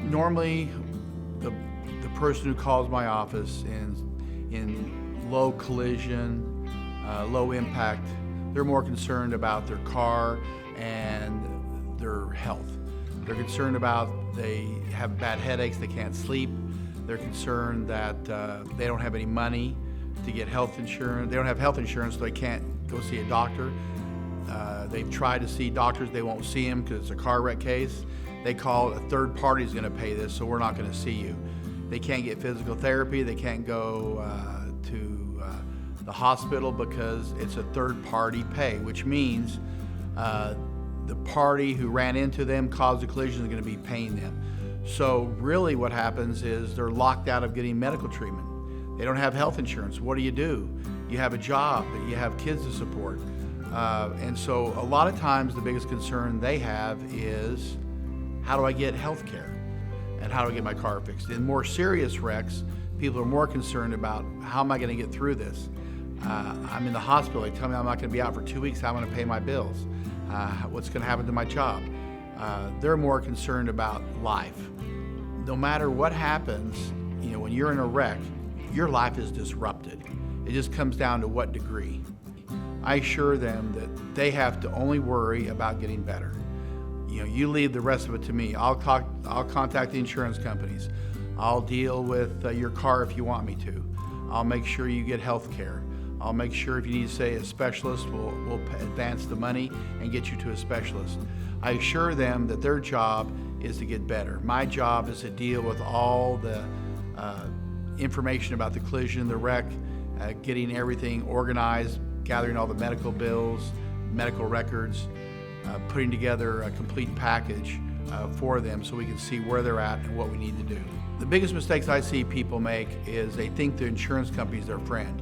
Normally, the person who calls my office in low collision, low impact, they're more concerned about their car and their health. They're concerned about they have bad headaches, they can't sleep. They're concerned that they don't have any money to get health insurance. They don't have health insurance, so they can't go see a doctor. They've tried to see doctors, they won't see them because it's a car wreck case. They call a third party is going to pay this, so we're not going to see you. They can't get physical therapy. They can't go to the hospital because it's a third party pay, which means the party who ran into them, caused the collision, is going to be paying them. So really what happens is they're locked out of getting medical treatment. They don't have health insurance. What do? You have a job, you have kids to support. And so a lot of times the biggest concern they have is, how do I get health care? And how do I get my car fixed? In more serious wrecks, people are more concerned about, how am I going to get through this? I'm in the hospital. They tell me I'm not going to be out for 2 weeks. How am I going to pay my bills? What's going to happen to my job? They're more concerned about life. No matter what happens, when you're in a wreck, your life is disrupted. It just comes down to what degree. I assure them that they have to only worry about getting better. You leave the rest of it to me. I'll contact the insurance companies. I'll deal with your car if you want me to. I'll make sure you get health care. I'll make sure if you need to say a specialist, we'll advance the money and get you to a specialist. I assure them that their job is to get better. My job is to deal with all the information about the collision, the wreck, getting everything organized, gathering all the medical bills, medical records, putting together a complete package for them so we can see where they're at and what we need to do. The biggest mistakes I see people make is they think the insurance company is their friend.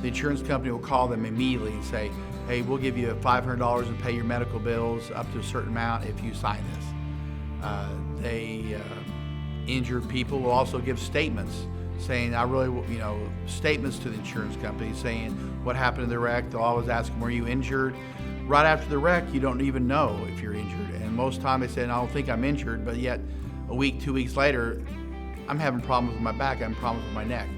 The insurance company will call them immediately and say, hey, we'll give you $500 and pay your medical bills up to a certain amount if you sign this. Injured people will also give statements saying, statements to the insurance company saying what happened in the wreck. They'll always ask them, were you injured? Right after the wreck, you don't even know if you're injured. And most time they say, I don't think I'm injured, but yet a week, 2 weeks later, I'm having problems with my back, I'm having problems with my neck.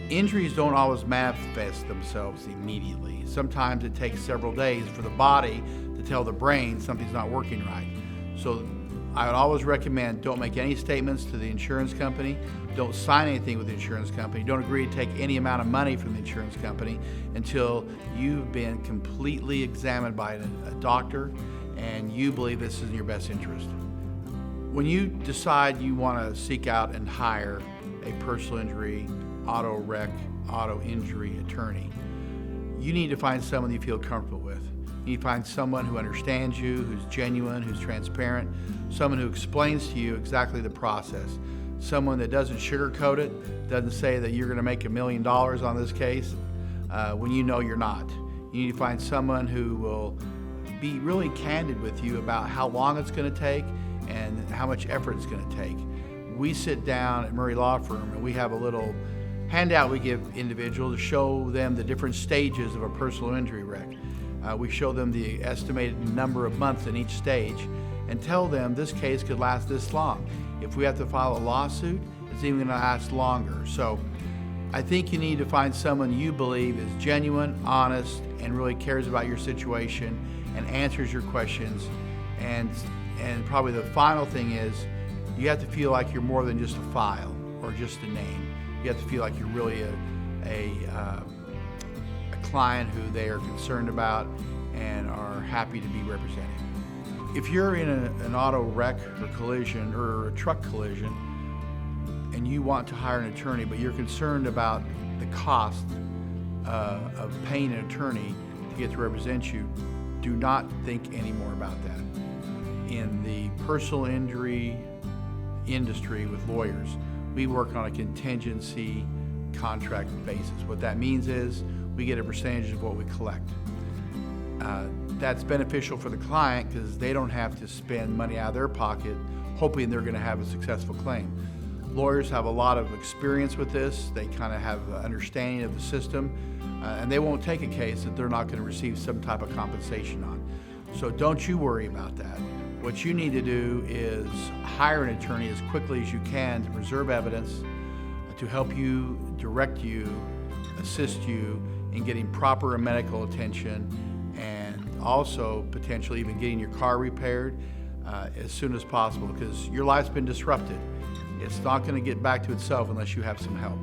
Injuries don't always manifest themselves immediately. Sometimes it takes several days for the body to tell the brain something's not working right. So I would always recommend, don't make any statements to the insurance company, don't sign anything with the insurance company, don't agree to take any amount of money from the insurance company until you've been completely examined by a doctor and you believe this is in your best interest. When you decide you want to seek out and hire a personal injury, auto wreck, auto injury attorney, you need to find someone you feel comfortable with. You need to find someone who understands you, who's genuine, who's transparent, someone who explains to you exactly the process, someone that doesn't sugarcoat it, doesn't say that you're going to make $1 million on this case when you know you're not. You need to find someone who will be really candid with you about how long it's going to take and how much effort it's going to take. We sit down at Murray Law Firm and we have a little handout we give individuals to show them the different stages of a personal injury wreck. We show them the estimated number of months in each stage and tell them this case could last this long. If we have to file a lawsuit, it's even going to last longer. So I think you need to find someone you believe is genuine, honest, and really cares about your situation and answers your questions. And probably the final thing is, you have to feel like you're more than just a file or just a name. You have to feel like you're really a client who they are concerned about and are happy to be represented. If you're in an auto wreck or collision or a truck collision and you want to hire an attorney, but you're concerned about the cost of paying an attorney to get to represent you, do not think any more about that. In the personal injury industry with lawyers, we work on a contingency contract basis. What that means is we get a percentage of what we collect. That's beneficial for the client because they don't have to spend money out of their pocket hoping they're going to have a successful claim. Lawyers have a lot of experience with this. They kind of have an understanding of the system, and they won't take a case that they're not going to receive some type of compensation on. So don't you worry about that. What you need to do is hire an attorney as quickly as you can to preserve evidence, to help you, direct you, assist you in getting proper medical attention, and also potentially even getting your car repaired as soon as possible, because your life's been disrupted. It's not going to get back to itself unless you have some help.